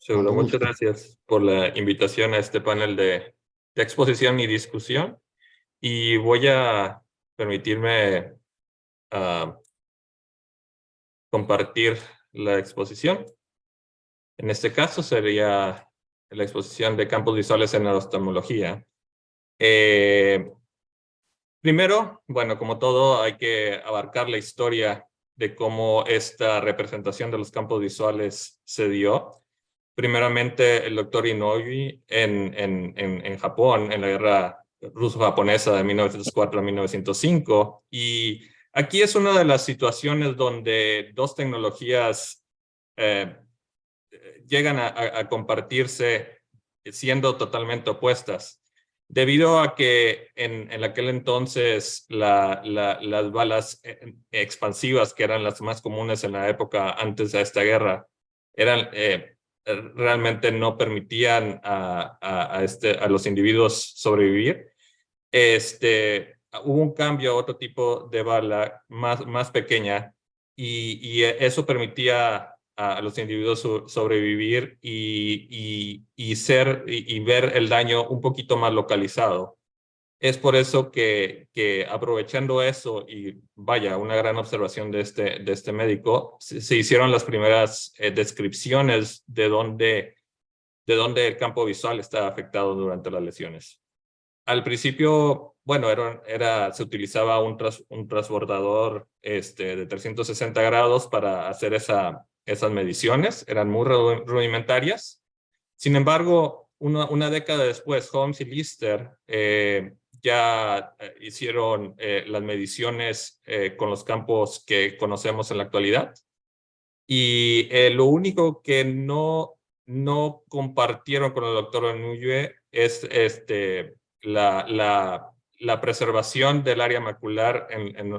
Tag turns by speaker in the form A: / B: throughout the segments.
A: Seguro,
B: Cuando
A: muchas
B: guste.
A: gracias por la invitación a este panel de exposición y discusión. Y voy a permitirme ah, compartir la exposición. En este caso sería la exposición de campos visuales en la oftalmología. Eh, Primero, bueno, como todo, hay que abarcar la historia de cómo esta representación de los campos visuales se dio. Primeramente, el doctor Inouye en Japón, en la guerra ruso-japonesa de 1904 a 1905. Y aquí es una de las situaciones donde dos tecnologías eh, llegan a compartirse siendo totalmente opuestas. Debido a que en aquel entonces las balas expansivas, que eran las más comunes en la época antes de esta guerra, eran realmente no permitían a los individuos sobrevivir. Hubo un cambio a otro tipo de bala más pequeña y eso permitía a los individuos sobrevivir y ver el daño un poquito más localizado. Es por eso que aprovechando eso y vaya, una gran observación de este médico, se hicieron las primeras descripciones de dónde el campo visual está afectado durante las lesiones. Al principio, bueno, se utilizaba un transbordador de 360 grados para hacer esas mediciones. Eran muy rudimentarias. Sin embargo, una década después, Holmes y Lister ya hicieron las mediciones con los campos que conocemos en la actualidad. Y lo único que no compartieron con el doctor Inouye es la preservación del área macular en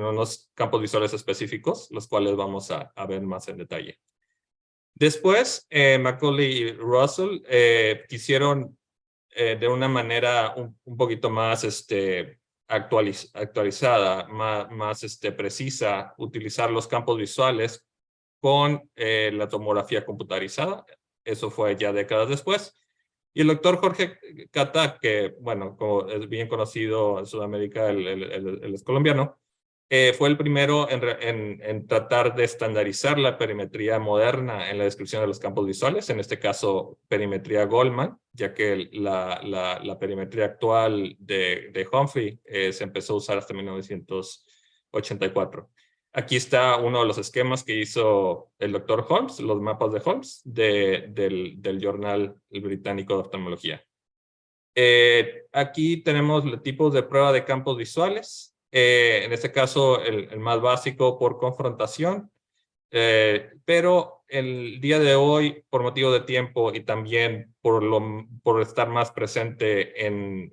A: unos campos visuales específicos, los cuales vamos a ver más en detalle. Después, Macaulay y Russell quisieron de una manera un poquito más actualizada, más precisa, utilizar los campos visuales con la tomografía computarizada. Eso fue ya décadas después. Y el doctor Jorge Cata, que, bueno, como es bien conocido en Sudamérica, él es colombiano, fue el primero en tratar de estandarizar la perimetría moderna en la descripción de los campos visuales, en este caso perimetría Goldman, ya que la perimetría actual de Humphrey se empezó a usar hasta 1984. Aquí está uno de los esquemas que hizo el doctor Holmes, los mapas de Holmes del Journal Británico de Oftalmología. Aquí tenemos los tipos de prueba de campos visuales. En este caso, el más básico por confrontación. Pero el día de hoy, por motivo de tiempo y también por estar más presente en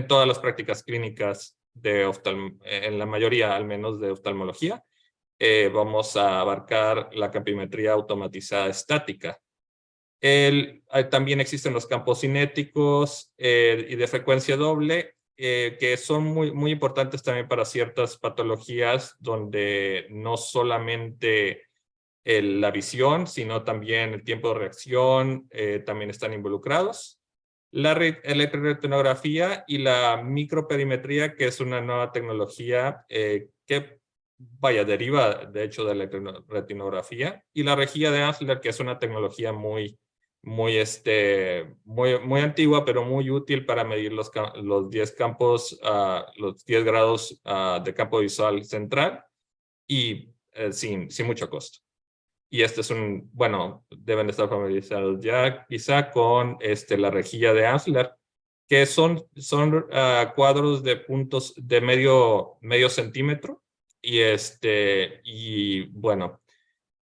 A: todas las prácticas clínicas en la mayoría al menos de oftalmología, vamos a abarcar la campimetría automatizada estática. También existen los campos cinéticos y de frecuencia doble, que son muy importantes también para ciertas patologías donde no solamente la visión, sino también el tiempo de reacción también están involucrados. La electroretinografía y la microperimetría, que es una nueva tecnología que vaya, deriva de hecho de la retinografía, y la rejilla de Ansler, que es una tecnología muy antigua, pero muy útil para medir los 10 campos, los 10 grados de campo visual central y sin mucho costo. Y este es bueno, deben estar familiarizados ya quizá con la rejilla de Ansler, que son cuadros de puntos de medio centímetro. Y bueno,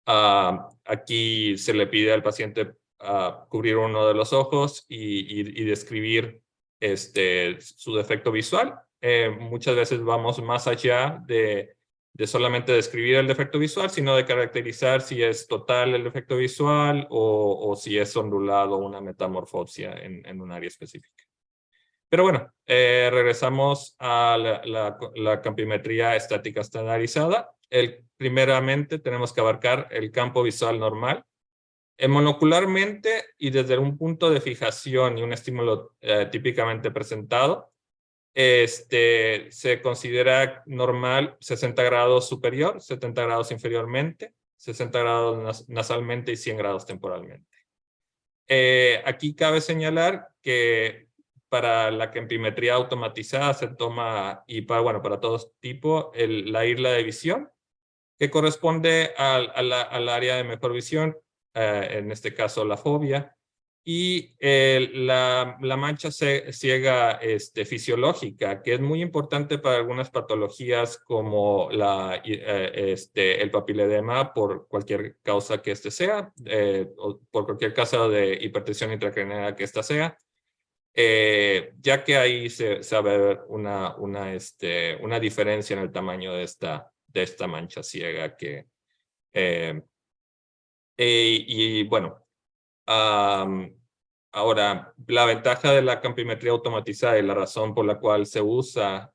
A: aquí se le pide al paciente cubrir uno de los ojos y describir su defecto visual. Muchas veces vamos más allá de solamente describir el defecto visual, sino de caracterizar si es total el defecto visual o si es ondulado o una metamorfosia en un área específica. Pero bueno, regresamos a la campimetría estática estandarizada. Primeramente tenemos que abarcar el campo visual normal, Monocularmente y desde un punto de fijación y un estímulo típicamente presentado, se considera normal 60 grados superior, 70 grados inferiormente, 60 grados nasalmente y 100 grados temporalmente. Aquí cabe señalar que para la campimetría automatizada se toma, y para todo tipo, la isla de visión, que corresponde al área de mejor visión, en este caso la fobia, y la mancha ciega fisiológica, que es muy importante para algunas patologías como el papiledema, por cualquier causa que sea, o por cualquier causa de hipertensión intracraneal que sea, ya que ahí se va a ver una diferencia en el tamaño de esta mancha ciega y bueno, ahora, la ventaja de la campimetría automatizada y la razón por la cual se usa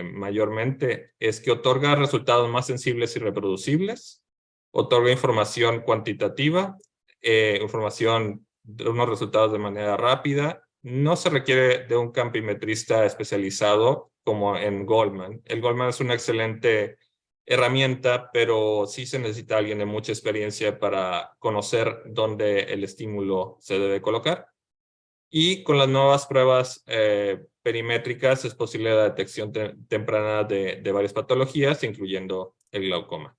A: mayormente es que otorga resultados más sensibles y reproducibles, otorga información cuantitativa, unos resultados de manera rápida. No se requiere de un campimetrista especializado como en Goldman. El Goldman es una excelente herramienta, pero sí se necesita alguien de mucha experiencia para conocer dónde el estímulo se debe colocar. Y con las nuevas pruebas perimétricas es posible la detección temprana de varias patologías, incluyendo el glaucoma.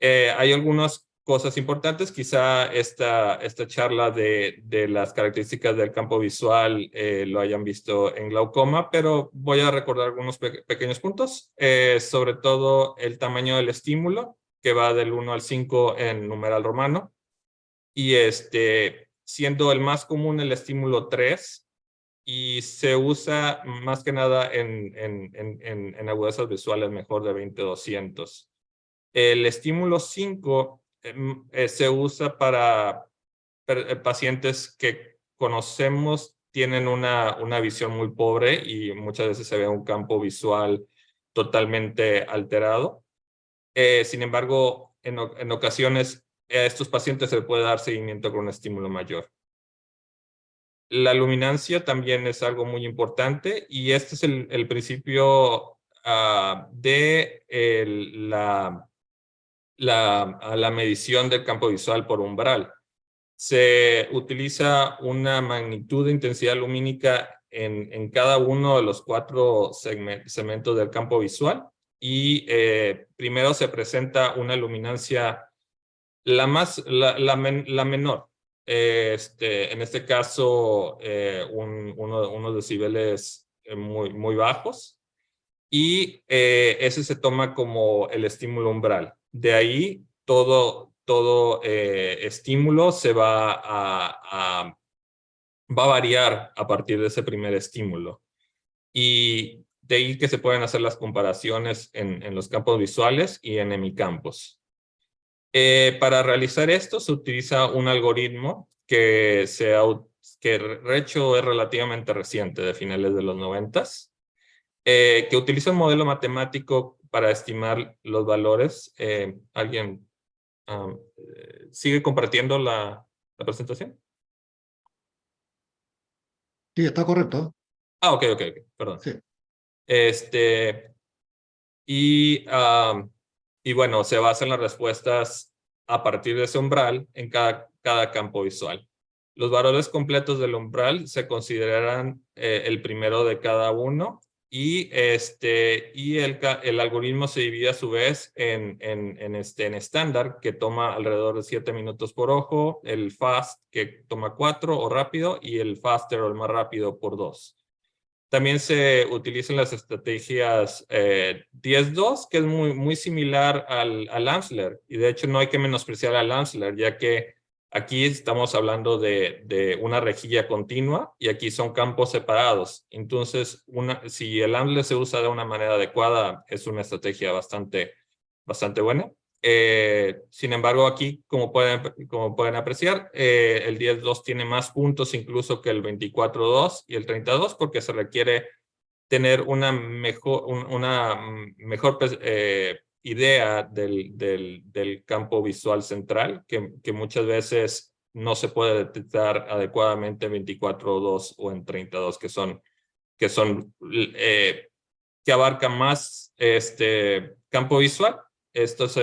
A: Hay algunas cosas importantes, quizá esta charla de las características del campo visual lo hayan visto en glaucoma, pero voy a recordar algunos pequeños puntos, sobre todo el tamaño del estímulo, que va del 1 al 5 en numeral romano, y siendo el más común el estímulo 3, y se usa más que nada en agudezas visuales mejor de 20-200. El estímulo 5 se usa para pacientes que conocemos tienen una visión muy pobre y muchas veces se ve un campo visual totalmente alterado. Sin embargo, en ocasiones a estos pacientes se les puede dar seguimiento con un estímulo mayor. La luminancia también es algo muy importante y este es el principio de la medición del campo visual por umbral. Se utiliza una magnitud de intensidad lumínica en cada uno de los 4 segmentos del campo visual y primero se presenta una luminancia la menor. En este caso, unos decibeles muy bajos, y ese se toma como el estímulo umbral. De ahí todo estímulo va a variar a partir de ese primer estímulo. Y de ahí que se pueden hacer las comparaciones en los campos visuales y en hemicampos. Para realizar esto se utiliza un algoritmo que de hecho es relativamente reciente, de finales de los 90s, que utiliza un modelo matemático para estimar los valores. ¿Alguien sigue compartiendo la presentación?
B: Sí, está correcto.
A: Ok, perdón.
B: Sí.
A: Y bueno, se basan las respuestas a partir de ese umbral en cada campo visual. Los valores completos del umbral se considerarán el primero de cada uno, y el algoritmo se divide a su vez en estándar, que toma alrededor de 7 minutos por ojo, el fast, que toma 4 o rápido, y el faster o el más rápido por 2. También se utilizan las estrategias 10-2, que es muy similar al Amsler. Y de hecho no hay que menospreciar al Amsler, ya que aquí estamos hablando de una rejilla continua y aquí son campos separados. Entonces, si el Amsler se usa de una manera adecuada, es una estrategia bastante buena. Sin embargo, aquí, como pueden apreciar, el 10-2 tiene más puntos incluso que el 24-2 y el 30-2, porque se requiere tener una mejor idea del campo visual central, que muchas veces no se puede detectar adecuadamente en 24:2 o en 30:2, que abarcan más campo visual, estos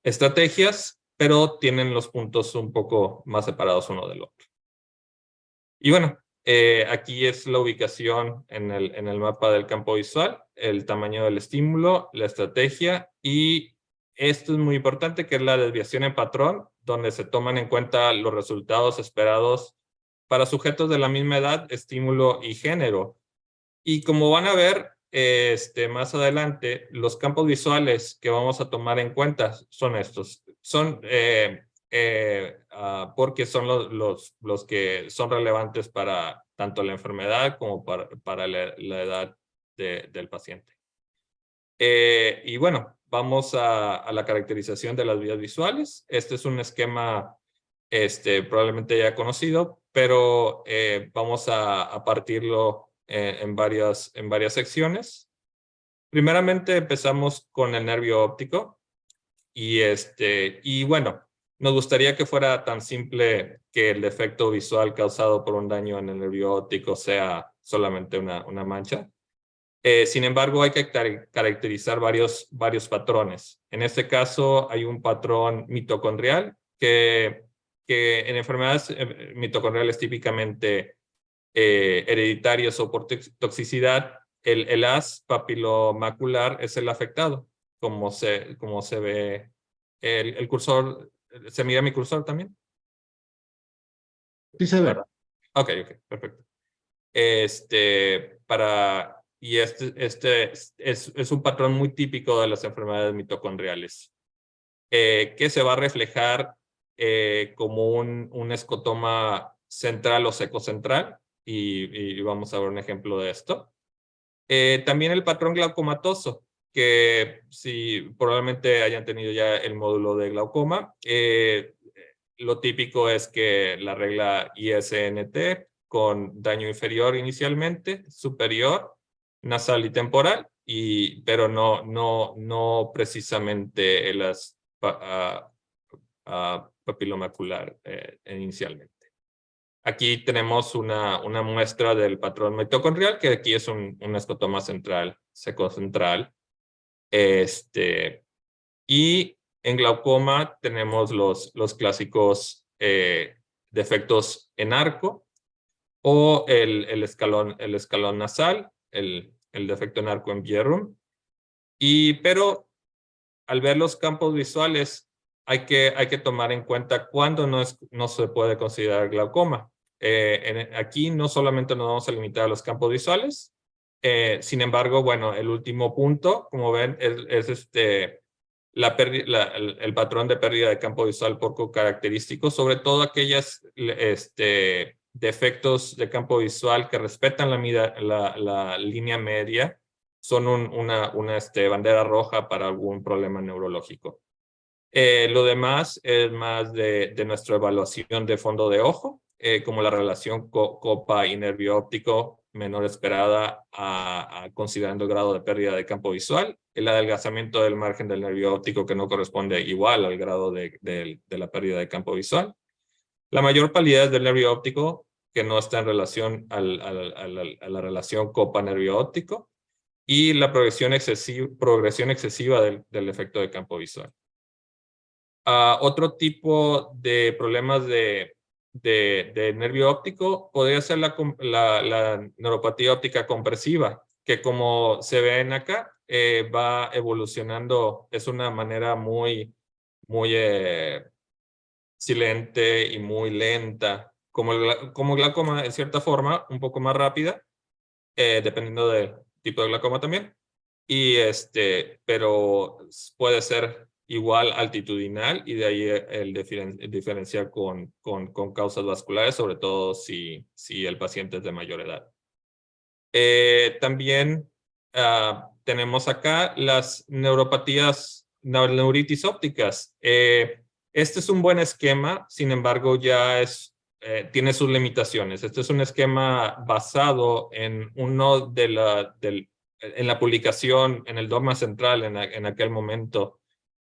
A: estrategias, pero tienen los puntos un poco más separados uno del otro. Y bueno, aquí es la ubicación en el mapa del campo visual, el tamaño del estímulo, la estrategia, y esto es muy importante, que es la desviación en patrón, donde se toman en cuenta los resultados esperados para sujetos de la misma edad, estímulo y género. Y como van a ver más adelante, los campos visuales que vamos a tomar en cuenta son estos. Son porque son los que son relevantes para tanto la enfermedad como para la edad del paciente. Y bueno, vamos a la caracterización de las vías visuales. Este es un esquema probablemente ya conocido, pero vamos a partirlo en varias secciones. Primeramente empezamos con el nervio óptico y bueno, nos gustaría que fuera tan simple que el defecto visual causado por un daño en el nervio óptico sea solamente una mancha. Sin embargo, hay que caracterizar varios patrones. En este caso, hay un patrón mitocondrial que en enfermedades mitocondriales típicamente hereditarias o por toxicidad, el haz papilomacular es el afectado, como se ve el cursor. ¿Se mira mi cursor también?
B: Sí se ve.
A: Ok, perfecto. Y es un patrón muy típico de las enfermedades mitocondriales, que se va a reflejar como un escotoma central o secocentral, y vamos a ver un ejemplo de esto. También el patrón glaucomatoso, que si probablemente hayan tenido ya el módulo de glaucoma, lo típico es que la regla ISNT con daño inferior inicialmente, superior, nasal y temporal, pero no precisamente el papilomacular inicialmente. Aquí tenemos una muestra del patrón mitocondrial, que aquí es un escotoma central, secocentral. Y en glaucoma tenemos los clásicos defectos en arco, o el escalón nasal, el defecto en arco en Bjerrum. Pero al ver los campos visuales, hay que tomar en cuenta cuándo no se puede considerar glaucoma. Aquí no solamente nos vamos a limitar a los campos visuales, sin embargo, bueno, el último punto, como ven, es el patrón de pérdida de campo visual poco característico, sobre todo aquellos defectos de campo visual que respetan la línea media, son una bandera roja para algún problema neurológico. Lo demás es más de nuestra evaluación de fondo de ojo, como la relación copa y nervio óptico menor esperada considerando el grado de pérdida de campo visual, el adelgazamiento del margen del nervio óptico que no corresponde igual al grado de la pérdida de campo visual, la mayor palidez del nervio óptico que no está en relación a la relación copa-nervio óptico, y la progresión excesiva del efecto de campo visual. Otro tipo de problemas de nervio óptico podría ser la neuropatía óptica compresiva, que como se ven acá, va evolucionando, es una manera muy silente y muy lenta, como glaucoma en cierta forma, un poco más rápida, dependiendo del tipo de glaucoma también, pero puede ser igual altitudinal, y de ahí el diferenciar con causas vasculares, sobre todo si el paciente es de mayor edad. También tenemos acá las neuropatías, neuritis ópticas. Este es un buen esquema, sin embargo ya tiene sus limitaciones. Este es un esquema basado en uno del en la publicación, en el dogma central en aquel momento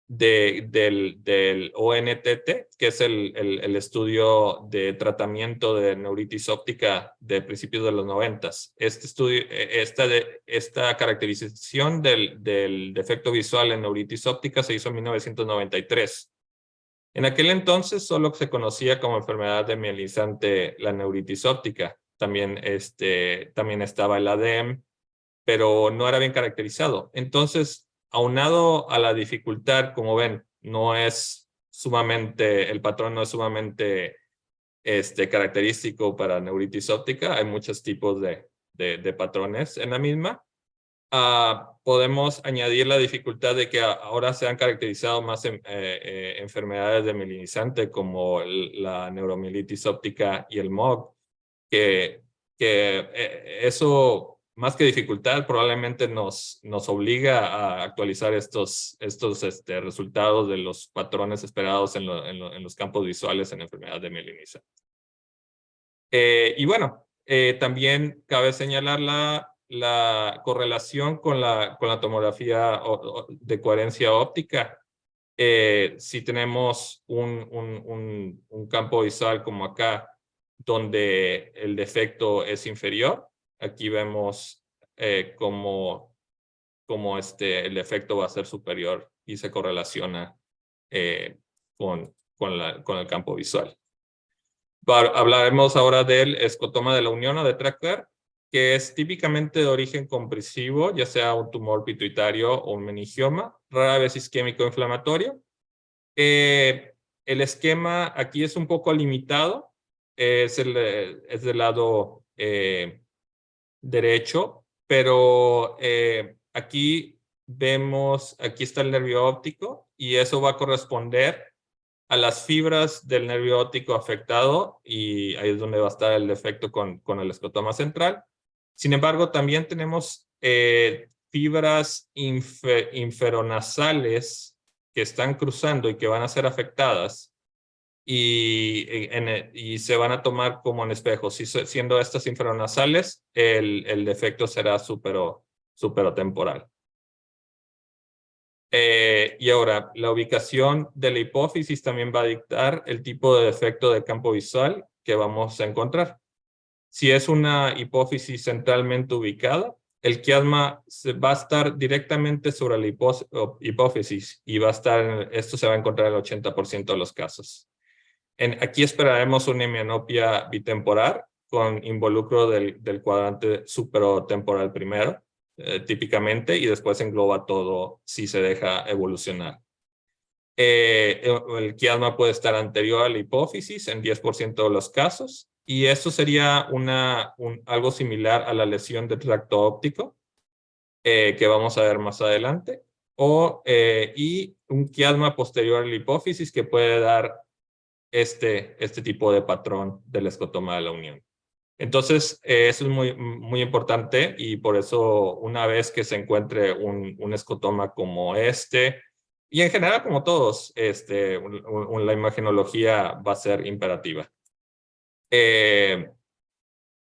A: del ONTT, que es el estudio de tratamiento de neuritis óptica de principios de los 90. Este estudio, esta caracterización del defecto visual en neuritis óptica se hizo en 1993. En aquel entonces solo se conocía como enfermedad desmielinizante la neuritis óptica. También estaba el ADEM, pero no era bien caracterizado. Entonces, aunado a la dificultad, como ven, el patrón no es sumamente característico para neuritis óptica. Hay muchos tipos de patrones en la misma. Podemos añadir la dificultad de que ahora se han caracterizado más enfermedades desmielinizantes como la neuromielitis óptica y el MOG, que eso, más que dificultad, probablemente nos obliga a actualizar estos resultados de los patrones esperados en los campos visuales en enfermedad desmielinizante. Y bueno, también cabe señalar la correlación con la tomografía de coherencia óptica. Si tenemos un campo visual como acá, donde el defecto es inferior, aquí vemos cómo el defecto va a ser superior y se correlaciona con el campo visual. Hablaremos ahora del escotoma de la unión o de Tracker, que es típicamente de origen compresivo, ya sea un tumor pituitario o un meningioma, rara vez isquémico inflamatorio. El esquema aquí es un poco limitado, es del lado derecho, pero aquí está el nervio óptico y eso va a corresponder a las fibras del nervio óptico afectado, y ahí es donde va a estar el defecto con el escotoma central. Sin embargo, también tenemos fibras inferonasales que están cruzando y que van a ser afectadas y se van a tomar como en espejo. Siendo estas inferonasales, el defecto será superotemporal. Y ahora, la ubicación de la hipófisis también va a dictar el tipo de defecto de campo visual que vamos a encontrar. Si es una hipófisis centralmente ubicada, el quiasma va a estar directamente sobre la hipófisis y esto se va a encontrar en el 80% de los casos. Aquí esperaremos una hemianopia bitemporal con involucro del cuadrante superotemporal primero, típicamente, y después engloba todo si se deja evolucionar. El quiasma puede estar anterior a la hipófisis en 10% de los casos, y esto sería algo similar a la lesión de tracto óptico que vamos a ver más adelante, y un quiasma posterior a la hipófisis que puede dar este tipo de patrón del escotoma de la unión. Entonces, eso es muy, muy importante, y por eso una vez que se encuentre un escotoma como y en general como todos, la imagenología va a ser imperativa.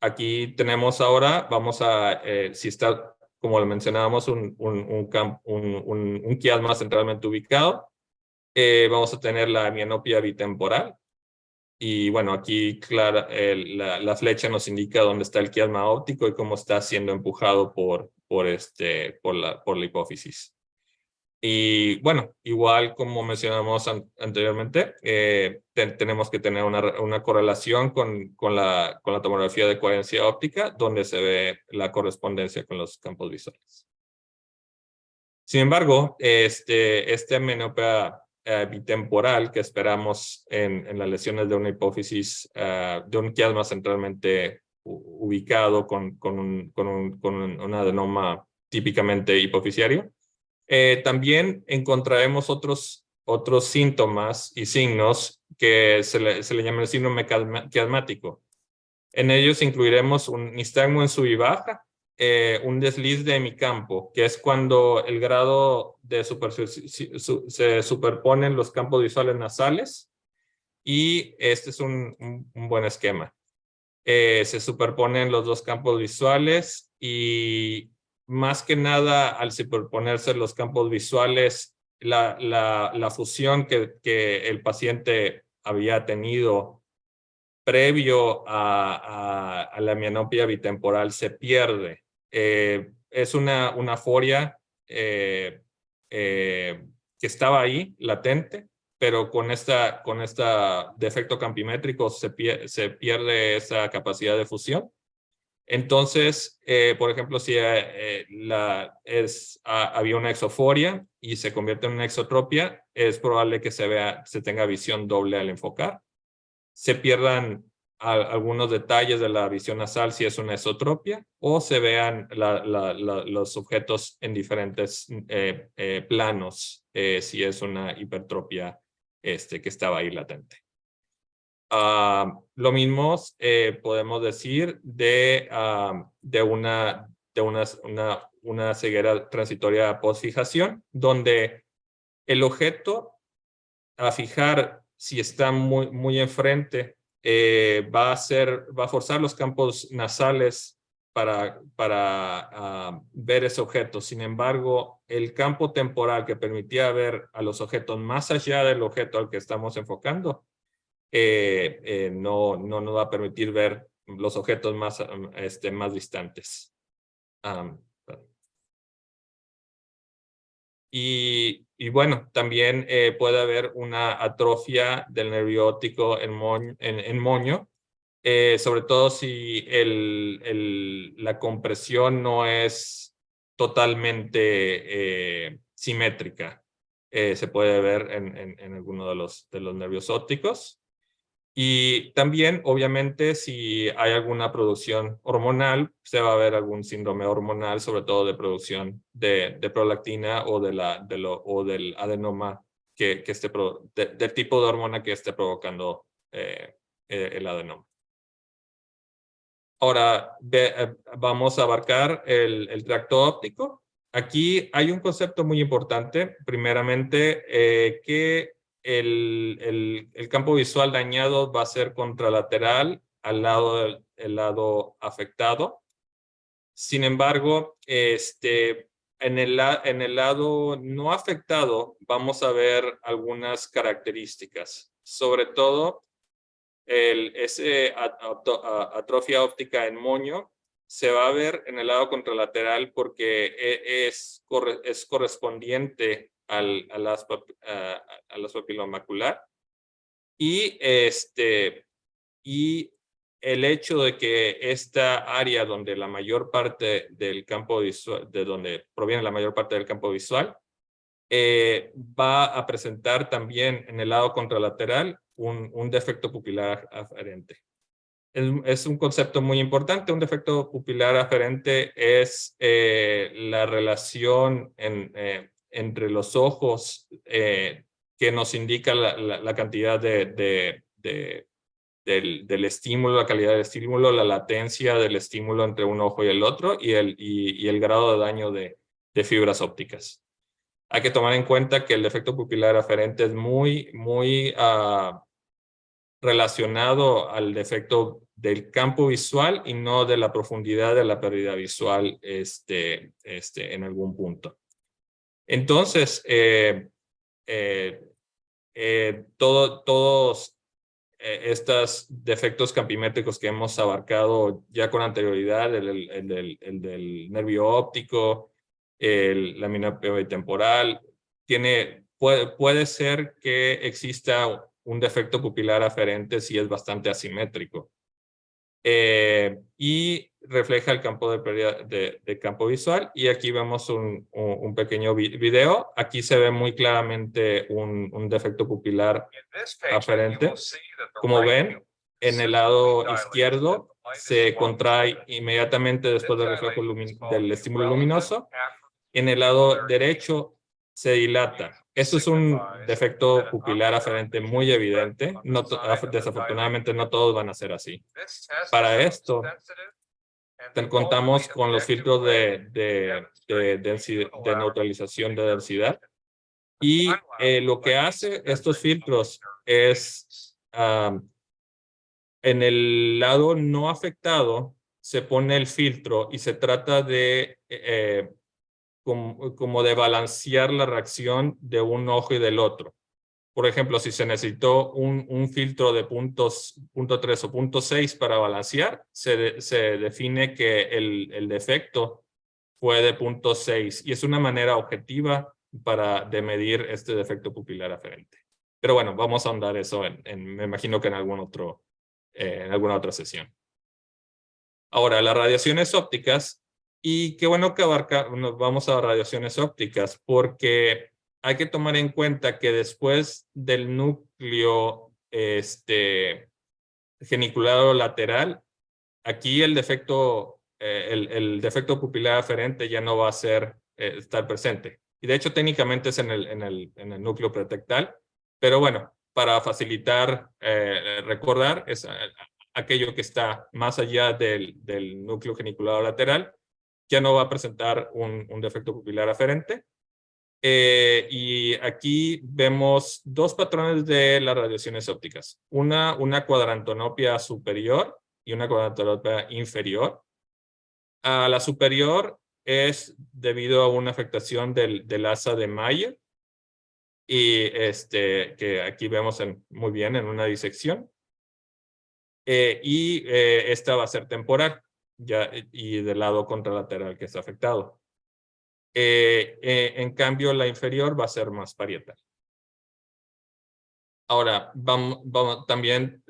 A: Aquí tenemos ahora, si está, como lo mencionábamos, un quiasma centralmente ubicado, vamos a tener la hemianopia bitemporal. Y bueno, aquí la flecha nos indica dónde está el quiasma óptico y cómo está siendo empujado por la hipófisis. Y bueno, igual como mencionamos anteriormente, tenemos que tener una correlación con la tomografía de coherencia óptica, donde se ve la correspondencia con los campos visuales. Sin embargo, esta menopea bitemporal que esperamos en las lesiones de una hipófisis, de un quiasma centralmente ubicado con un adenoma típicamente hipofisiario, también encontraremos otros síntomas y signos que se le llama el síndrome quiasmático. En ellos incluiremos un nistagmo en sub y baja, un desliz de hemicampo, que es cuando el grado de se superponen los campos visuales nasales, y este es un buen esquema. Se superponen los dos campos visuales y más que nada, al superponerse los campos visuales, la fusión que el paciente había tenido previo a la mianopia bitemporal se pierde. Es una aforia que estaba ahí, latente, pero con esta defecto campimétrico se pierde esa capacidad de fusión. Entonces, por ejemplo, si había una exoforia y se convierte en una exotropia, es probable que se tenga visión doble al enfocar. Se pierdan algunos detalles de la visión nasal si es una esotropia, o se vean los objetos en diferentes planos si es una hipertropia que estaba ahí latente. Lo mismo podemos decir de una ceguera transitoria postfijación, donde el objeto a fijar si está muy enfrente va a forzar los campos nasales para ver ese objeto. Sin embargo, el campo temporal que permitía ver a los objetos más allá del objeto al que estamos enfocando no nos va a permitir ver los objetos más distantes. Y bueno, también puede haber una atrofia del nervio óptico en moño, sobre todo si la compresión no es totalmente simétrica. Se puede ver en alguno de los nervios ópticos. Y también, obviamente, si hay alguna producción hormonal, se va a ver algún síndrome hormonal, sobre todo de producción de prolactina o del adenoma del tipo de hormona que esté provocando el adenoma. Ahora vamos a abarcar el tracto óptico. Aquí hay un concepto muy importante, primeramente, que el campo visual dañado va a ser contralateral al lado afectado. Sin embargo, en el lado no afectado vamos a ver algunas características, sobre todo atrofia óptica en moño se va a ver en el lado contralateral porque es correspondiente al papiloma macular. Y el hecho de que esta área donde la mayor parte del campo visual, de donde proviene la mayor parte del campo visual, va a presentar también en el lado contralateral un defecto pupilar aferente. Es un concepto muy importante. Un defecto pupilar aferente es la relación entre los ojos que nos indica la cantidad del estímulo, la calidad del estímulo, la latencia del estímulo entre un ojo y el otro y el grado de daño de fibras ópticas. Hay que tomar en cuenta que el defecto pupilar aferente es muy relacionado al defecto del campo visual y no de la profundidad de la pérdida visual en algún punto. Entonces, todos estos defectos campimétricos que hemos abarcado ya con anterioridad, el del nervio óptico, la miopía bitemporal, puede ser que exista un defecto pupilar aferente si es bastante asimétrico. Y refleja el campo de pérdida de campo visual. Y aquí vemos un pequeño video. Aquí se ve muy claramente un defecto pupilar aferente. Como ven, en el lado izquierdo se contrae inmediatamente después del reflejo del estímulo luminoso. En el lado derecho se dilata. Esto es un defecto pupilar aferente muy evidente. Desafortunadamente no todos van a ser así. Para esto, contamos con los filtros de neutralización de densidad. Y lo que hace estos filtros es, en el lado no afectado, se pone el filtro y se trata de como de balancear la reacción de un ojo y del otro. Por ejemplo, si se necesitó un filtro de puntos 0.3 o 0.6 para balancear, se define que el defecto fue de 0.6 y es una manera objetiva de medir este defecto pupilar aferente. Pero bueno, vamos a ahondar eso me imagino que en en alguna otra sesión. Ahora, las radiaciones ópticas, y qué bueno que nos vamos a radiaciones ópticas, porque hay que tomar en cuenta que después del núcleo geniculado lateral, aquí el defecto pupilar aferente ya no va a estar presente. Y de hecho, técnicamente es en el núcleo pretectal, pero bueno, para facilitar recordar, es aquello que está más allá del núcleo geniculado lateral, ya no va a presentar un defecto pupilar aferente. Y aquí vemos dos patrones de las radiaciones ópticas. Una cuadrantonopia superior y una cuadrantonopia inferior. A la superior es debido a una afectación del asa de Mayer, y que aquí vemos muy bien en una disección. Esta va a ser temporal y del lado contralateral que está afectado. En cambio, la inferior va a ser más parietal. Ahora, también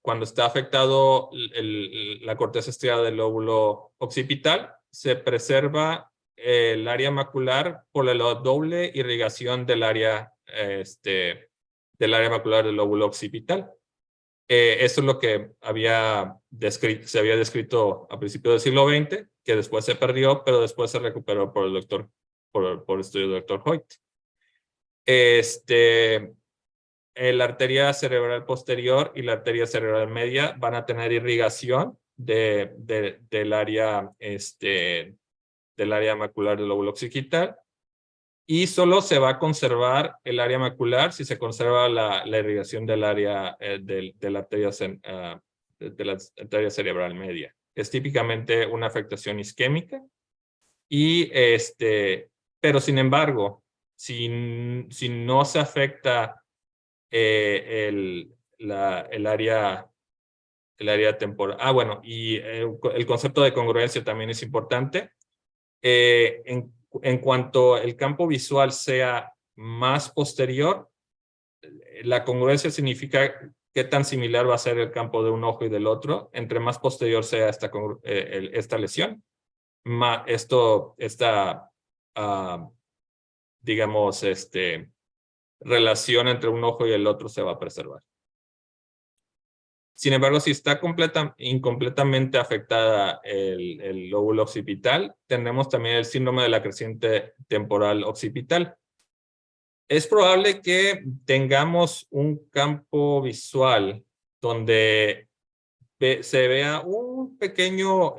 A: cuando está afectado la corteza estriada del lóbulo occipital, se preserva el área macular por la doble irrigación del área macular del lóbulo occipital. Eso es lo que se había descrito a principios del siglo XX, que después se perdió, pero después se recuperó por el estudio del doctor Hoyt. La arteria cerebral posterior y la arteria cerebral media van a tener irrigación del área macular del lóbulo occipital, y solo se va a conservar el área macular si se conserva la irrigación del área de la arteria cerebral media. Es típicamente una afectación isquémica, pero sin embargo, si no se afecta el área temporal. Bueno, y el concepto de congruencia también es importante. En cuanto el campo visual sea más posterior, la congruencia significa qué tan similar va a ser el campo de un ojo y del otro. Entre más posterior sea esta lesión, digamos, relación entre un ojo y el otro se va a preservar. Sin embargo, si está incompletamente afectada el lóbulo occipital, tenemos también el síndrome de la creciente temporal occipital. Es probable que tengamos un campo visual donde se vea un pequeño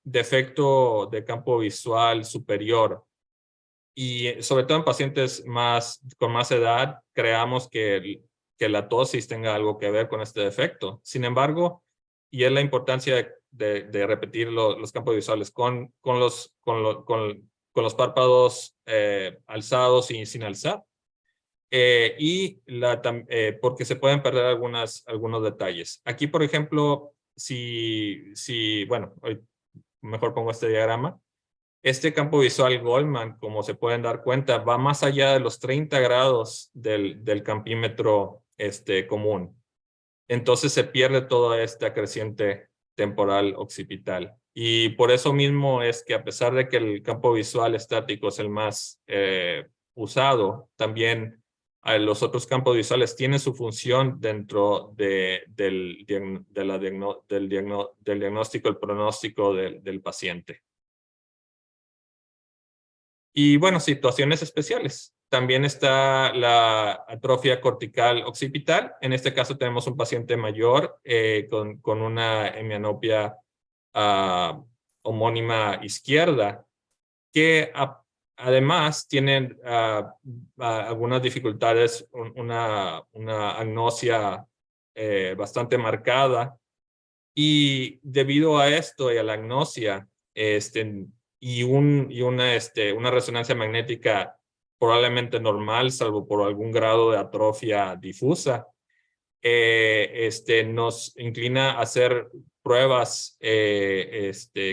A: defecto de campo visual superior. Y sobre todo en pacientes con más edad, creamos que la tosis tenga algo que ver con este defecto. Sin embargo, y es la importancia de repetir los campos visuales con los párpados alzados y sin alzar, porque se pueden perder algunos detalles. Aquí, por ejemplo, bueno, hoy mejor pongo este diagrama. Este campo visual Goldman, como se pueden dar cuenta, va más allá de los 30 grados del campímetro común. Entonces se pierde toda esta creciente temporal occipital. Y por eso mismo es que, a pesar de que el campo visual estático es el más usado, también los otros campos visuales tienen su función dentro del diagnóstico, el pronóstico del paciente. Y bueno, situaciones especiales. También está la atrofia cortical occipital. En este caso tenemos un paciente mayor con una hemianopia homónima izquierda, que además tienen algunas dificultades, una agnosia bastante marcada, Y debido a esto y a la agnosia, y una resonancia magnética probablemente normal, salvo por algún grado de atrofia difusa, nos inclina a hacer pruebas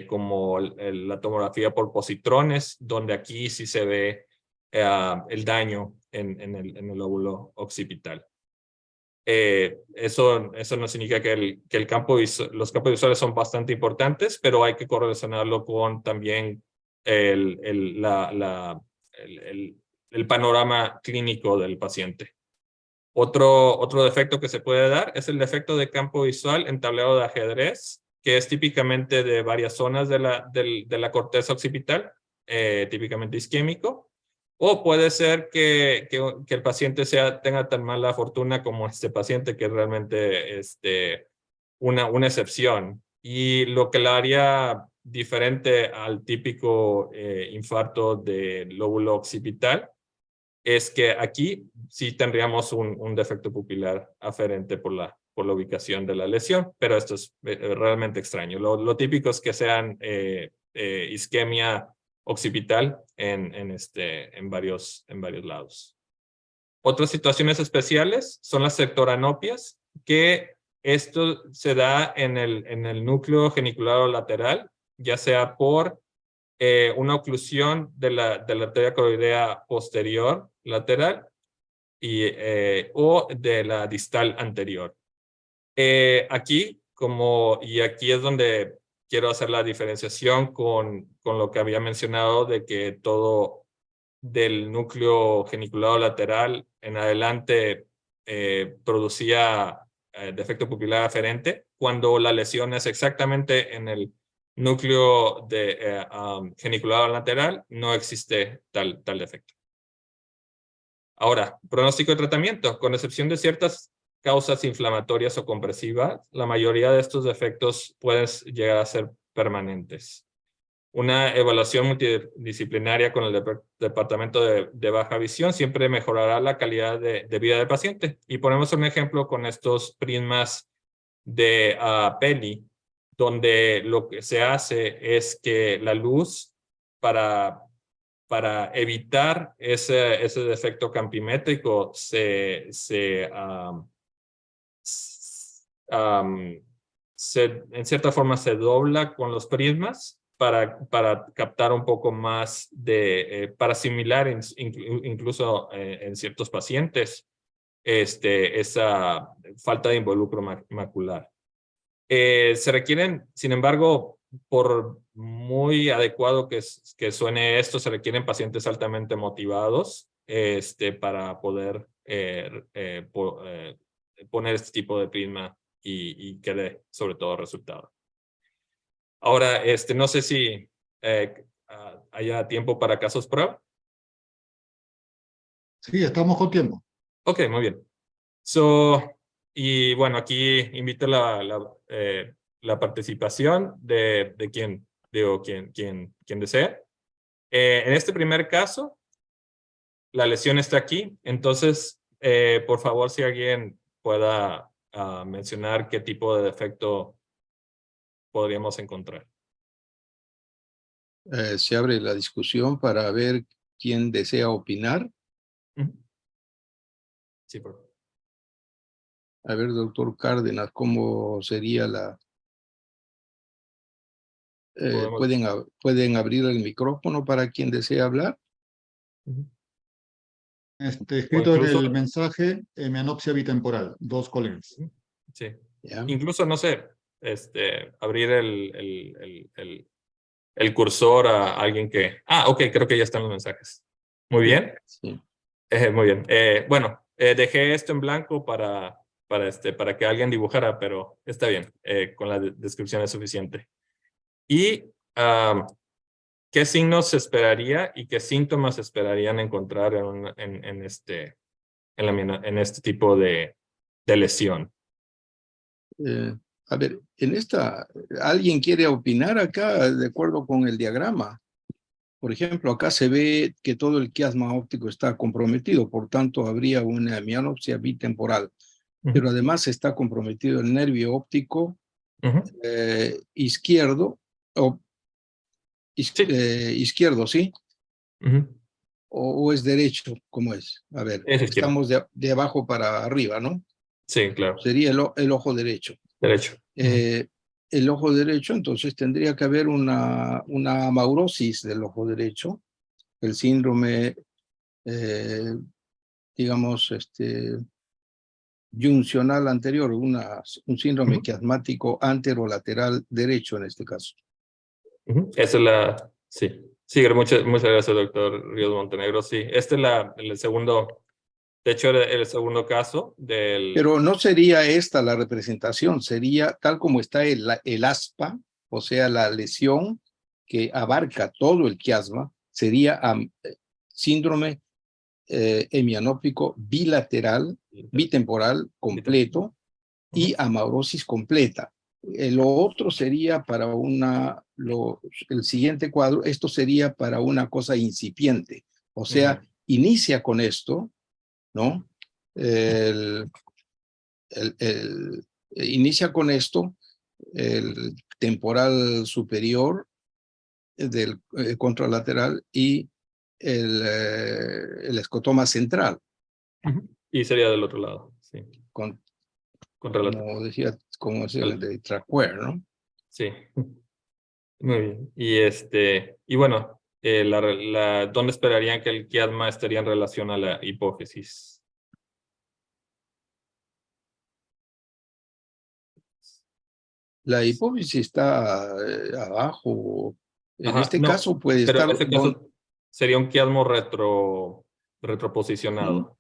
A: como la tomografía por positrones, donde aquí sí se ve el daño en el lóbulo occipital. Eso no significa que los campos visuales son bastante importantes, pero hay que correlacionarlo con también el panorama clínico del paciente. Otro defecto que se puede dar es el defecto de campo visual en tablero de ajedrez, que es típicamente de varias zonas de la corteza occipital, típicamente isquémico. O puede ser que el paciente tenga tan mala fortuna como este paciente, que es realmente una excepción. Y lo que la haría diferente al típico infarto del lóbulo occipital es que aquí sí tendríamos un defecto pupilar aferente por la ubicación de la lesión, pero esto es realmente extraño. Lo típico es que sean isquemia occipital en varios lados. Otras situaciones especiales son las sectoranopias, que esto se da en el núcleo geniculado lateral, ya sea por una oclusión de la arteria coroidea posterior lateral o de la distal anterior. Aquí es donde quiero hacer la diferenciación con lo que había mencionado, de que todo del núcleo geniculado lateral en adelante producía defecto pupilar aferente, cuando la lesión es exactamente en el núcleo geniculado lateral, no existe tal defecto. Ahora, pronóstico de tratamiento. Con excepción de ciertas causas inflamatorias o compresivas, la mayoría de estos defectos pueden llegar a ser permanentes. Una evaluación multidisciplinaria con el departamento de baja visión siempre mejorará la calidad de vida del paciente. Y ponemos un ejemplo con estos prismas de Peli, donde lo que se hace es que la luz, para evitar ese defecto campimétrico, en cierta forma se dobla con los prismas para captar un poco más para asimilar incluso en ciertos pacientes esa falta de involucro macular. Se requieren, sin embargo, por muy adecuado que suene esto, se requieren pacientes altamente motivados para poder poner este tipo de prisma y que dé sobre todo resultado. Ahora, no sé si haya tiempo para casos prueba.
B: Sí, estamos con tiempo.
A: Ok, muy bien. Y bueno, aquí invito la participación de quien desee. En este primer caso, la lesión está aquí. Entonces, por favor, si alguien pueda mencionar qué tipo de defecto podríamos encontrar.
C: Se abre la discusión para ver quién desea opinar.
A: Sí, por favor.
C: A ver, doctor Cárdenas, ¿cómo sería la...? ¿Pueden abrir el micrófono para quien desea hablar?
B: Escrito en el mensaje, hemianopsia bitemporal, 2 colegas.
A: Sí.
C: ¿Ya?
A: Incluso, no sé, abrir el cursor a alguien que... ok, creo que ya están los mensajes. Muy bien.
C: Sí.
A: Muy bien. Bueno, dejé esto en blanco para que alguien dibujara, pero está bien. Con la descripción es suficiente. ¿Y qué signos se esperaría y qué síntomas se esperarían encontrar en este tipo de lesión?
C: A ver, ¿alguien quiere opinar acá de acuerdo con el diagrama? Por ejemplo, acá se ve que todo el quiasma óptico está comprometido, por tanto habría una hemianopsia bitemporal, pero además está comprometido el nervio óptico izquierdo, o izquierdo, ¿sí? O es derecho, ¿cómo es? A ver,
A: Es izquierdo.
C: estamos de abajo para arriba, ¿no?
A: Sí, claro.
C: Sería el ojo derecho.
A: Derecho.
C: El ojo derecho, entonces tendría que haber una amaurosis del ojo derecho, el síndrome, digamos, yuncional anterior, un síndrome quiasmático anterolateral derecho en este caso.
A: Esa es la, sí. Sí, muchas gracias, doctor Ríos Montenegro. Sí, este es el segundo, de hecho, el segundo caso del...
C: Pero no sería esta la representación, sería tal como está el ASPA, o sea, la lesión que abarca todo el quiasma, sería síndrome hemianópico bilateral, bitemporal completo y amaurosis completa. Lo otro sería para el siguiente cuadro, esto sería para una cosa incipiente, o sea, inicia con esto, ¿no? Inicia con esto el temporal superior del contralateral y el escotoma central.
A: Y sería del otro lado, sí.
C: Como decía el de Traquair, ¿no?
A: Sí. Muy bien. Y bueno, ¿dónde esperarían que el quiasma estaría en relación a la hipófisis?
C: La hipófisis está abajo. En este
A: no,
C: caso puede
A: pero
C: estar...
A: en este caso sería un quiasmo retroposicionado.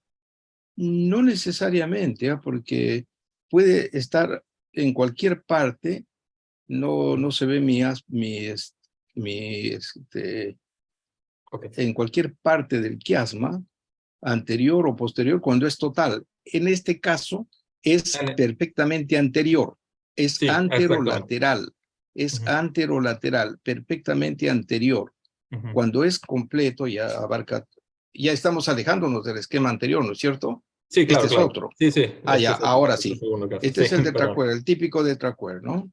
C: No necesariamente, porque puede estar en cualquier parte. No se ve en cualquier parte del quiasma, anterior o posterior, cuando es total. En este caso es perfectamente anterior, es
A: Sí,
C: anterolateral, perfectamente anterior. Cuando es completo ya abarca, ya estamos alejándonos del esquema anterior, ¿no es cierto?
A: Sí, claro,
C: Este es otro.
A: Sí, sí.
C: Ya, ahora sí. Este es el de
A: Traquair,
C: el típico de Traquair, ¿no?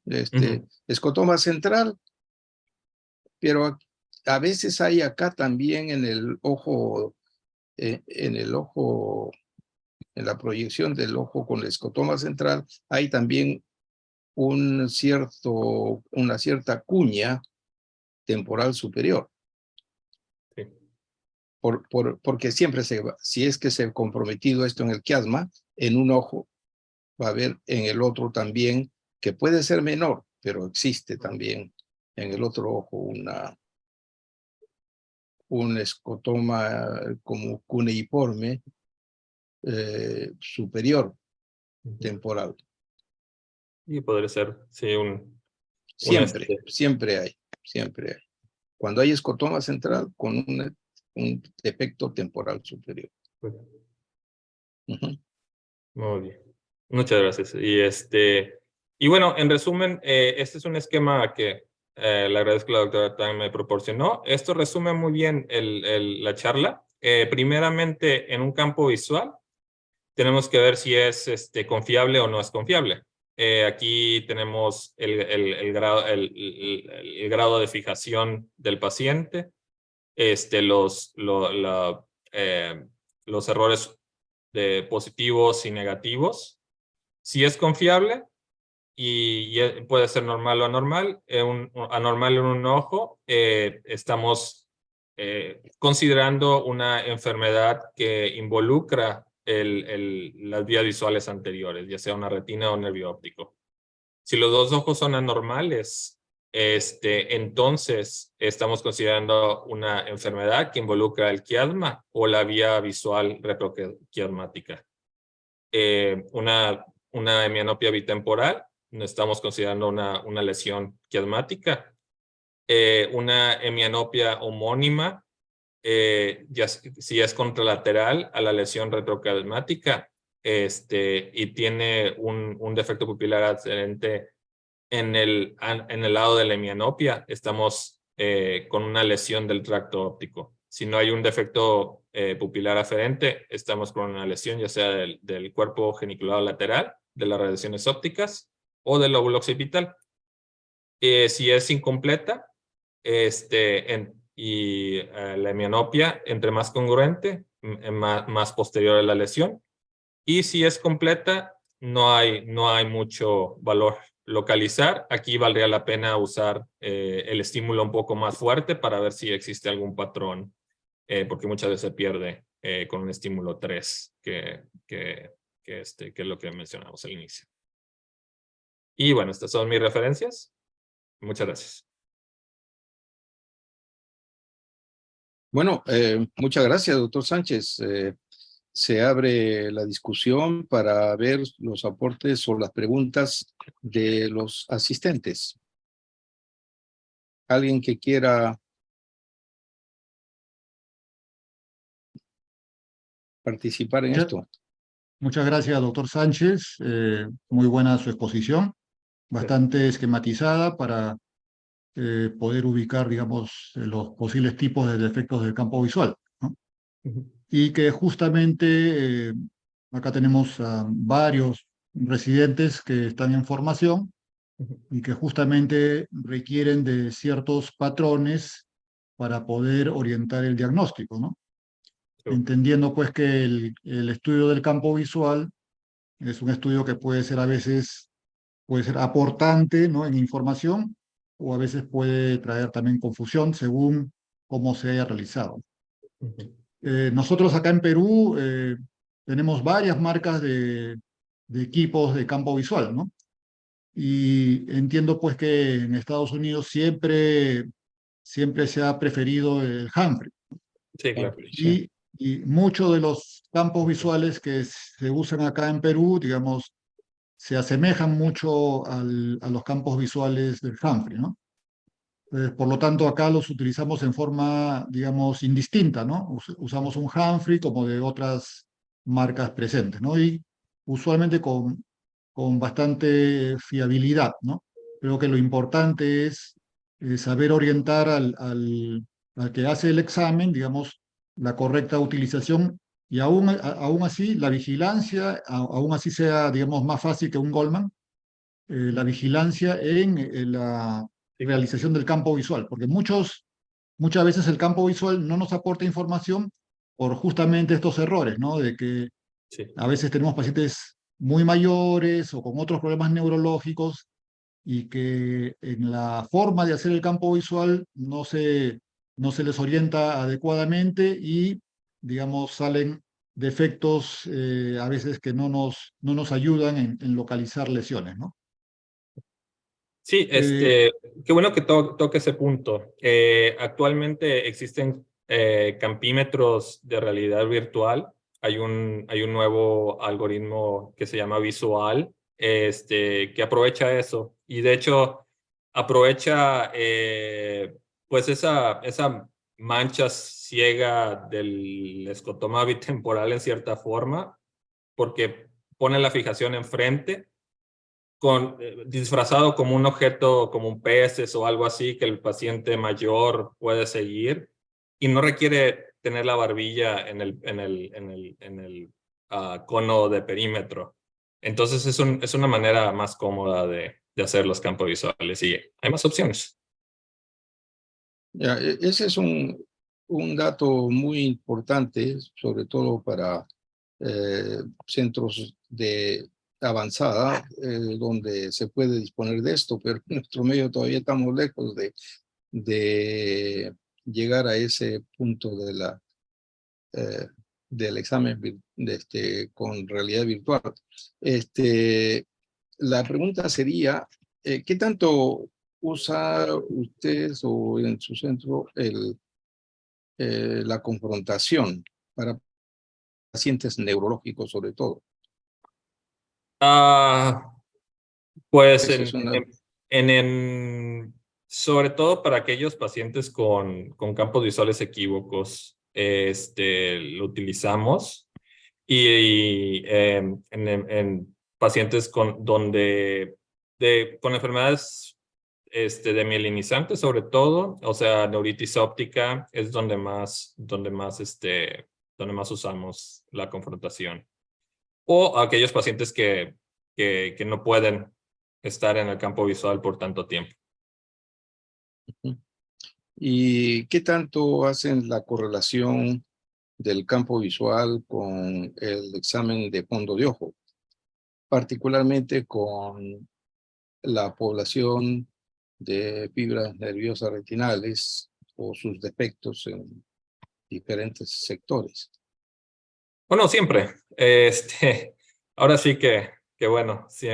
C: Escotoma central, pero a veces hay acá también en el ojo, en la proyección del ojo con el escotoma central, hay también una cierta cuña temporal superior.
A: Sí.
C: Porque siempre si es que se ha comprometido esto en el quiasma, en un ojo va a haber en el otro también, que puede ser menor, pero existe también en el otro ojo un escotoma como cuneiforme superior temporal.
A: Y podría ser, sí,
C: Siempre hay. Cuando hay escotoma central con un defecto temporal superior.
A: Muy bien. Muchas gracias. Y bueno, en resumen, este es un esquema que le agradezco a la doctora Tang me proporcionó. Esto resume muy bien la charla. Primeramente, en un campo visual, tenemos que ver si es confiable o no es confiable. Aquí tenemos el grado de fijación del paciente, los errores de positivos y negativos. Si es confiable y puede ser normal o anormal, anormal en un ojo, estamos considerando una enfermedad que involucra las vías visuales anteriores, ya sea una retina o nervio óptico. Si los dos ojos son anormales, entonces estamos considerando una enfermedad que involucra el quiasma o la vía visual retroquiasmática. Una hemianopia bitemporal, no estamos considerando una lesión quiasmática. Una hemianopia homónima, si es contralateral a la lesión retroquiasmática, y tiene un defecto pupilar aferente en el lado de la hemianopia, estamos con una lesión del tracto óptico. Si no hay un defecto pupilar aferente, estamos con una lesión ya sea del cuerpo geniculado lateral, de las radiaciones ópticas, o del lóbulo occipital. Si es incompleta la hemianopia, entre más congruente, más posterior a la lesión. Y si es completa, no hay mucho valor localizar. Aquí valdría la pena usar el estímulo un poco más fuerte para ver si existe algún patrón, porque muchas veces se pierde con un estímulo 3, que es lo que mencionamos al inicio. Y bueno, estas son mis referencias. Muchas gracias.
C: Bueno, muchas gracias, doctor Sánchez. Se abre la discusión para ver los aportes o las preguntas de los asistentes. ¿Alguien que quiera participar en esto?
B: Muchas gracias, doctor Sánchez. Muy buena su exposición, bastante esquematizada para poder ubicar, digamos, los posibles tipos de defectos del campo visual, ¿no? Y que justamente acá tenemos a varios residentes que están en formación y que justamente requieren de ciertos patrones para poder orientar el diagnóstico, ¿no? Entendiendo pues que el estudio del campo visual es un estudio que puede ser a veces aportante, ¿no?, en información, o a veces puede traer también confusión según cómo se haya realizado. Nosotros acá en Perú tenemos varias marcas de equipos de campo visual, ¿no? Y entiendo pues que en Estados Unidos siempre se ha preferido el Humphrey.
A: Sí, claro.
B: Y muchos de los campos visuales que se usan acá en Perú, digamos, se asemejan mucho a los campos visuales del Humphrey, ¿no? Por lo tanto, acá los utilizamos en forma, digamos, indistinta, ¿no? Usamos un Humphrey como de otras marcas presentes, ¿no? Y usualmente con bastante fiabilidad, ¿no? Creo que lo importante es saber orientar al que hace el examen, digamos, la correcta utilización y aún así la vigilancia, aún así sea, digamos, más fácil que un Goldman, la vigilancia en la realización del campo visual, porque muchas veces el campo visual no nos aporta información por justamente estos errores, ¿no? De que a veces tenemos pacientes muy mayores o con otros problemas neurológicos y que en la forma de hacer el campo visual no se les orienta adecuadamente y, digamos, salen defectos a veces que no nos ayudan en localizar lesiones, ¿no?
A: Sí, qué bueno que toque ese punto. Actualmente existen campímetros de realidad virtual. Hay un nuevo algoritmo que se llama Visual, que aprovecha eso. Y de hecho, aprovecha pues esa mancha ciega del escotoma bitemporal en cierta forma, porque pone la fijación enfrente, disfrazado como un objeto, como un pez o algo así que el paciente mayor puede seguir y no requiere tener la barbilla en el cono de perímetro. Entonces es una manera más cómoda de hacer los campos visuales y hay más opciones.
C: Ya, ese es un dato muy importante, sobre todo para centros de avanzada, donde se puede disponer de esto, pero en nuestro medio todavía estamos lejos de llegar a ese punto del examen con realidad virtual. La pregunta sería, ¿qué tanto usa usted o en su centro la confrontación para pacientes neurológicos sobre todo?
A: Pues sobre todo para aquellos pacientes con campos visuales equívocos, lo utilizamos y en pacientes con enfermedades demielinizantes sobre todo, o sea, neuritis óptica es donde más usamos la confrontación. O aquellos pacientes que no pueden estar en el campo visual por tanto tiempo.
C: ¿Y qué tanto hacen la correlación del campo visual con el examen de fondo de ojo, particularmente con la población de fibras nerviosas retinales o sus defectos en diferentes sectores?
A: Bueno, siempre. Ahora sí que bueno, sí,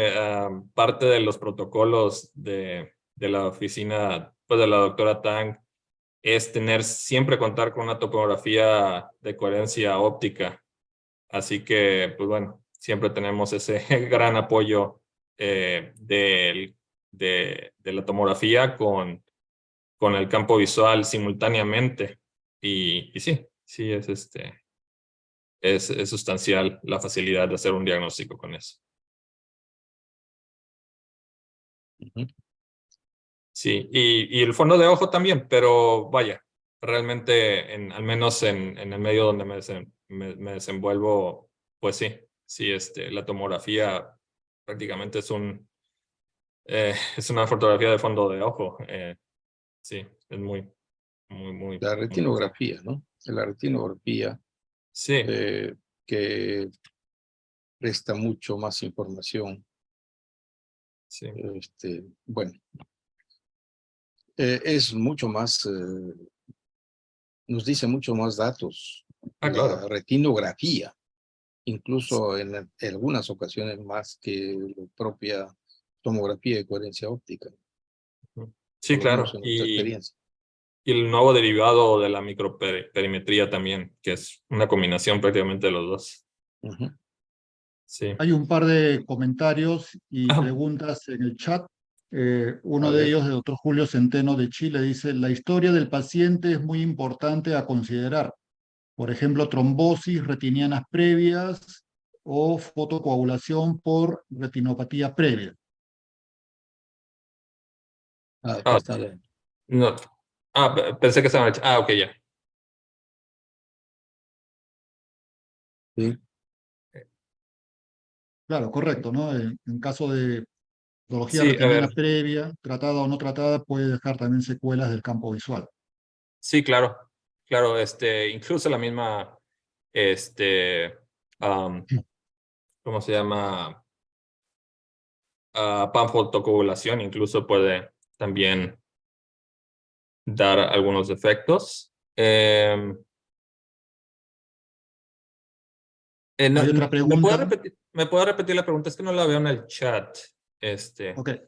A: parte de los protocolos de la oficina, pues de la doctora Tang, es siempre contar con una topografía de coherencia óptica. Así que, pues bueno, siempre tenemos ese gran apoyo de la tomografía con el campo visual simultáneamente. Y sí, es sustancial la facilidad de hacer un diagnóstico con eso. Sí, y el fondo de ojo también, pero vaya, realmente, al menos en el medio donde me desenvuelvo, pues sí, la tomografía prácticamente es una fotografía de fondo de ojo. Sí, es muy
C: La
A: necesario.
C: retinografía, ¿no? La retinografía
A: Sí,
C: que presta mucho más información.
A: sí.
C: Bueno, es mucho más, nos dice mucho más datos.
A: Claro.
C: La retinografía, incluso en algunas ocasiones más que la propia tomografía de coherencia óptica,
A: Sí,
C: por lo menos
A: claro.
C: en nuestra experiencia.
A: Y el nuevo derivado de la microperimetría también, que es una combinación prácticamente de los dos.
C: Ujú.
A: Sí.
B: Hay un par de comentarios y
A: Ah,
B: preguntas en el chat. Uno
C: A
B: de
C: ver.
B: ellos, de doctor Julio Centeno de Chile, dice, la historia del paciente es muy importante a considerar. Por ejemplo, trombosis retinianas previas o fotocoagulación por retinopatía previa.
C: Acá está.
A: no. Pensé que estaban hechos. Ok, ya.
C: Sí.
B: Claro, correcto, ¿no? En caso de patología
A: Sí, a
B: retiniana
A: ver.
B: previa, tratada o no tratada, puede dejar también secuelas del campo visual.
A: Sí, claro. Claro, incluso la misma, um, ¿cómo se llama? Panfotocoagulación incluso puede también dar algunos efectos.
B: Hay otra pregunta.
A: ¿Me puede repetir la pregunta? Es que no la veo en el chat.
B: Ok.
A: Sí,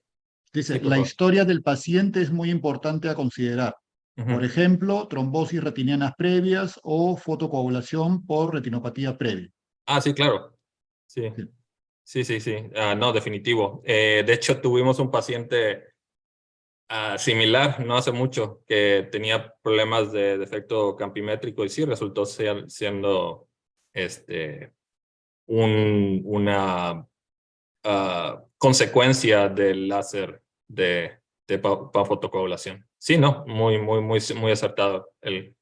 B: Dice,
A: por
B: la
A: favor.
B: historia del paciente es muy importante a considerar. Por
A: Ujú.
B: ejemplo, trombosis retinianas previas o fotocoagulación por retinopatía previa.
A: Sí, claro. Sí,
B: Sí.
A: sí. No, definitivo. De hecho, tuvimos un paciente similar no hace mucho que tenía problemas de defecto campimétrico y sí resultó siendo una consecuencia del láser de fotocoagulación. Sí, no, muy acertado el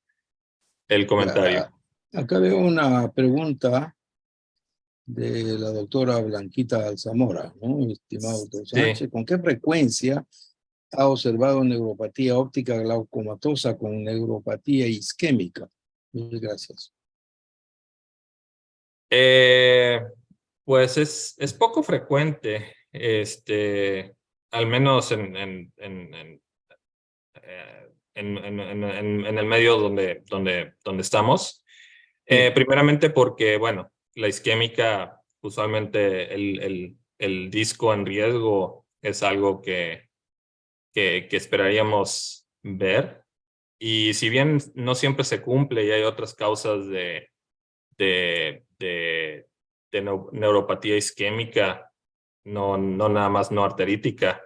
A: comentario.
C: Ya, acá veo una pregunta de la doctora Blanquita Alzamora, ¿no? Estimado doctor
A: Sí.
C: Sánchez, ¿con qué frecuencia ha observado neuropatía óptica glaucomatosa con neuropatía isquémica? Muchas gracias.
A: Pues es poco frecuente, al menos en el medio donde estamos.
C: Sí.
A: Primeramente porque, bueno, la isquémica, usualmente el disco en riesgo es algo que esperaríamos ver. Y si bien no siempre se cumple y hay otras causas de neuropatía isquémica, no nada más no arterítica,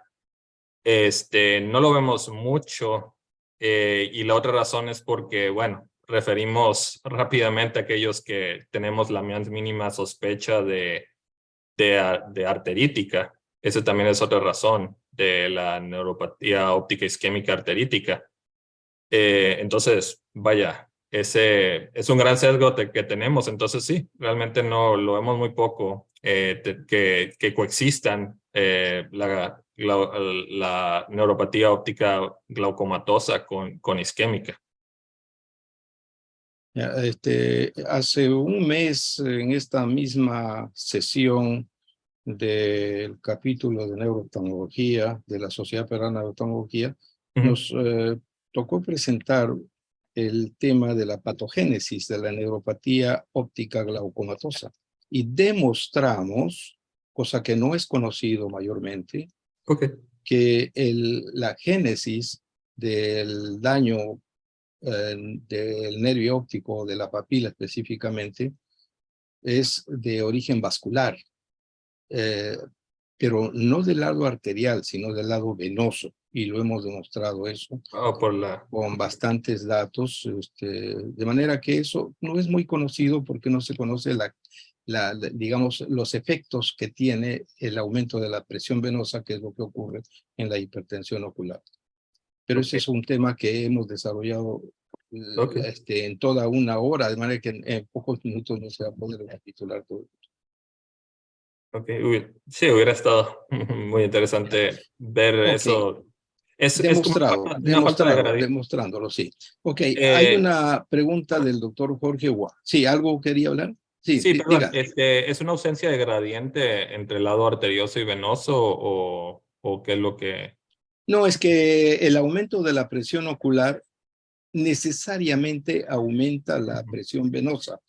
A: no lo vemos mucho. Y la otra razón es porque, bueno, referimos rápidamente a aquellos que tenemos la más mínima sospecha de arterítica. Esa también es otra razón de la neuropatía óptica isquémica arterítica. Entonces, vaya, ese es un gran sesgo que tenemos. Entonces, sí, realmente no lo vemos muy poco que coexistan la neuropatía óptica glaucomatosa con isquémica.
C: Ya, hace un mes, en esta misma sesión del capítulo de neurooftalmología de la Sociedad Peruana de Oftalmología, nos tocó presentar el tema de la patogénesis de la neuropatía óptica glaucomatosa y demostramos, cosa que no es conocido mayormente, que la génesis del daño del nervio óptico, de la papila específicamente, es de origen vascular, pero no del lado arterial, sino del lado venoso, y lo hemos demostrado eso con bastantes datos, de manera que eso no es muy conocido porque no se conoce digamos, los efectos que tiene el aumento de la presión venosa, que es lo que ocurre en la hipertensión ocular. Pero ese es un tema que hemos desarrollado en toda una hora, de manera que en pocos minutos no se va a poder recapitular todo.
A: Sí, hubiera estado muy interesante ver eso. Es
C: Demostrándolo, sí. Hay una pregunta del doctor Jorge Hua. ¿Sí, algo quería hablar?
A: Sí, perdón. ¿Es una ausencia de gradiente entre el lado arterioso y venoso o qué es lo que...?
C: No, es que el aumento de la presión ocular necesariamente aumenta la presión venosa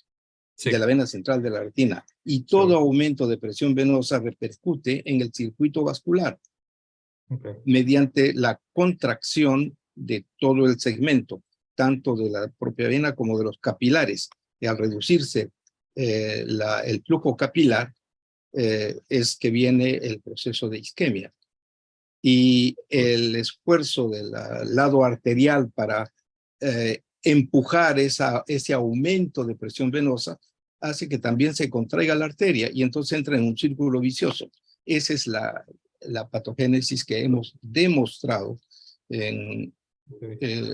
C: de la vena central de la retina, y todo aumento de presión venosa repercute en el circuito vascular mediante la contracción de todo el segmento, tanto de la propia vena como de los capilares. Y al reducirse el flujo capilar, es que viene el proceso de isquemia. Y el esfuerzo del lado arterial para empujar ese aumento de presión venosa hace que también se contraiga la arteria y entonces entra en un círculo vicioso. Esa es la patogénesis que hemos demostrado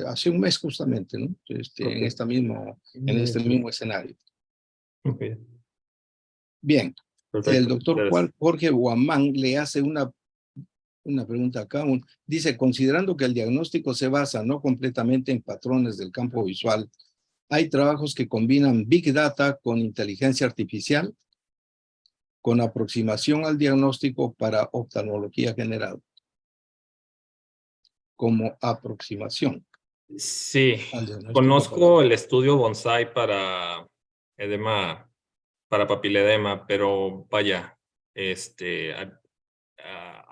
C: hace un mes justamente, ¿no? En este mismo escenario. Bien. Perfecto. El doctor Jorge Guamán le hace una pregunta acá. Dice, considerando que el diagnóstico se basa no completamente en patrones del campo visual, ¿hay trabajos que combinan Big Data con inteligencia artificial, con aproximación al diagnóstico para oftalmología general? Como aproximación.
A: Sí, conozco el estudio Bonsai para edema, para papiledema, pero vaya,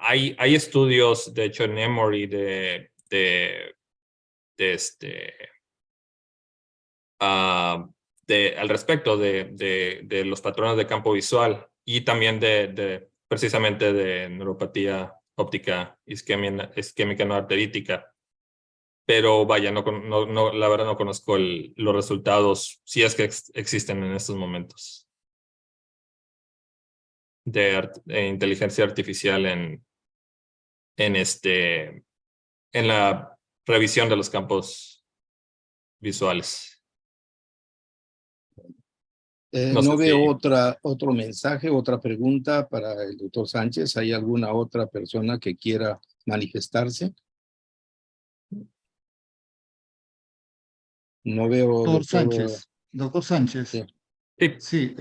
A: hay estudios, de hecho, en Emory al respecto de los patrones de campo visual y también precisamente de neuropatía óptica isquémica no arterítica. Pero vaya, la verdad no conozco los resultados, si es que existen en estos momentos, de inteligencia artificial en la revisión de los campos visuales.
C: No veo otro mensaje, otra pregunta para el doctor Sánchez. ¿Hay alguna otra persona que quiera manifestarse? No veo...
B: Doctor Sánchez. Sí,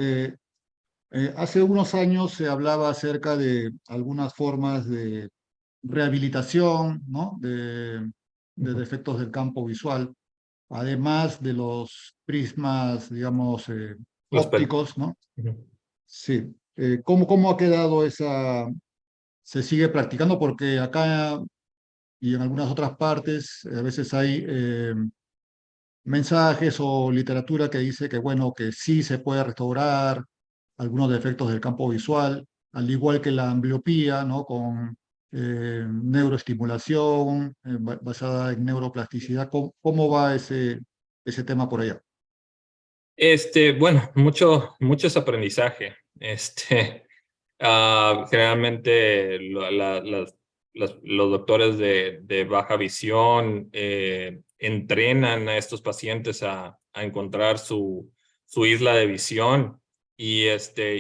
B: hace unos años se hablaba acerca de algunas formas de rehabilitación, ¿no? de defectos del campo visual, además de los prismas, digamos, ópticos, ¿no? Sí. ¿Cómo ha quedado esa? ¿Se sigue practicando? Porque acá y en algunas otras partes a veces hay mensajes o literatura que dice que, bueno, que sí se puede restaurar algunos defectos del campo visual, al igual que la ambliopía, ¿no? Con neuroestimulación basada en neuroplasticidad. ¿Cómo va ese tema por allá?
A: Bueno, mucho es aprendizaje. Generalmente los doctores de baja visión entrenan a estos pacientes a encontrar su isla de visión y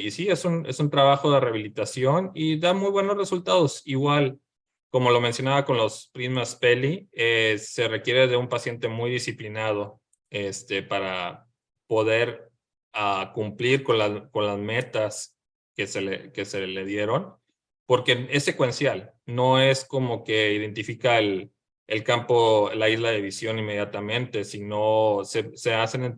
A: sí, es un trabajo de rehabilitación y da muy buenos resultados. Igual como lo mencionaba con los prismas Peli, se requiere de un paciente muy disciplinado para poder cumplir con las metas que se le dieron, porque es secuencial, no es como que identifica el campo, la isla de visión inmediatamente, sino se hacen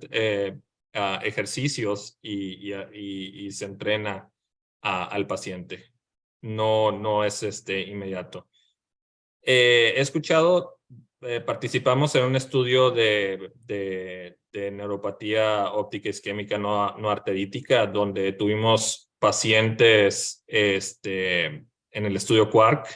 A: ejercicios y se entrena al paciente. No es inmediato. He escuchado, participamos en un estudio de neuropatía óptica isquémica no arterítica, donde tuvimos pacientes en el estudio Quark,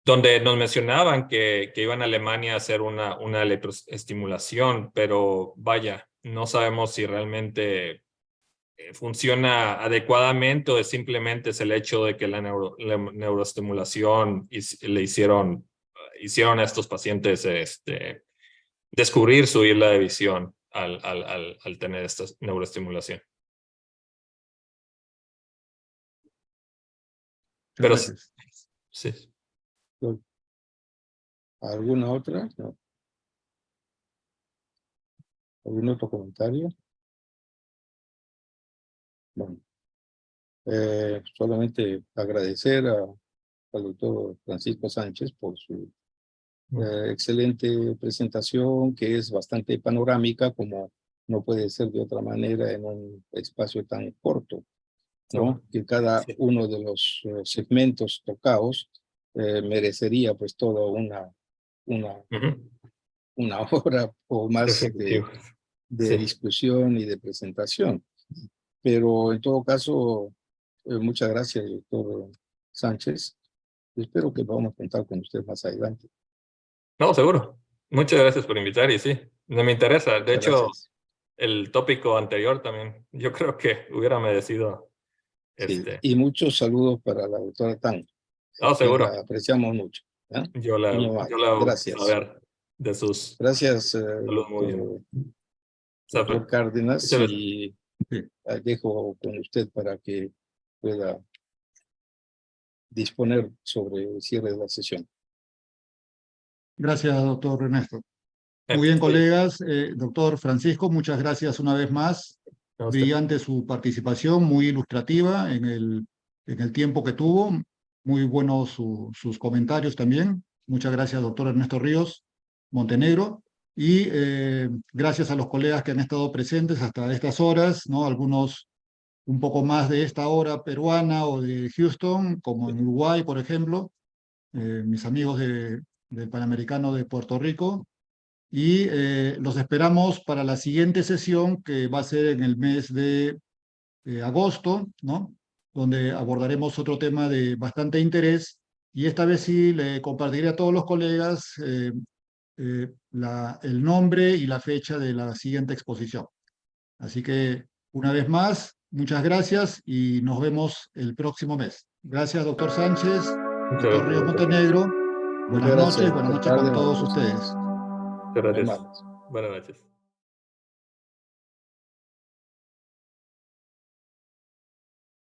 A: donde nos mencionaban que iban a Alemania a hacer una electroestimulación, pero vaya, no sabemos si realmente funciona adecuadamente o simplemente es el hecho de que la neuroestimulación le hicieron a estos pacientes descubrir su isla de visión al tener esta neuroestimulación. Pero
B: Gracias.
A: sí.
C: ¿Alguna otra? No. ¿Algún otro comentario? Bueno, solamente agradecer al doctor Francisco Sánchez por su excelente presentación, que es bastante panorámica, como no puede ser de otra manera en un espacio tan corto, ¿no? Que cada uno de los segmentos tocados merecería pues toda una hora o más de discusión y de presentación. Pero en todo caso, muchas gracias, doctor Sánchez. Espero que podamos contar con usted más adelante.
A: No, seguro. Muchas gracias por invitar y sí, me interesa. De hecho, el tópico anterior también, yo creo que hubiera merecido.
C: Sí, y muchos saludos para la doctora Tan.
A: No, seguro.
C: La apreciamos mucho. ¿Eh?
A: Yo la
C: gracias.
A: Saber de sus.
C: Gracias, doctor Cárdenas, y dejo con usted para que pueda disponer sobre el cierre de la sesión.
B: Gracias, doctor Ernesto. Muy bien, colegas. Doctor Francisco, muchas gracias una vez más. Brillante su participación, muy ilustrativa en el tiempo que tuvo. Muy buenos sus comentarios también. Muchas gracias, doctor Ernesto Ríos Montenegro. Y gracias a los colegas que han estado presentes hasta estas horas, ¿no? Algunos un poco más de esta hora peruana o de Houston, como en Uruguay, por ejemplo. Mis amigos del Panamericano de Puerto Rico. Y los esperamos para la siguiente sesión, que va a ser en el mes de agosto, ¿no? Donde abordaremos otro tema de bastante interés, y esta vez sí le compartiré a todos los colegas el nombre y la fecha de la siguiente exposición. Así que, una vez más, muchas gracias y nos vemos el próximo mes. Gracias, doctor Sánchez, doctor Ríos Montenegro. Buenas noches para todos ustedes.
A: Gracias. Buenas noches.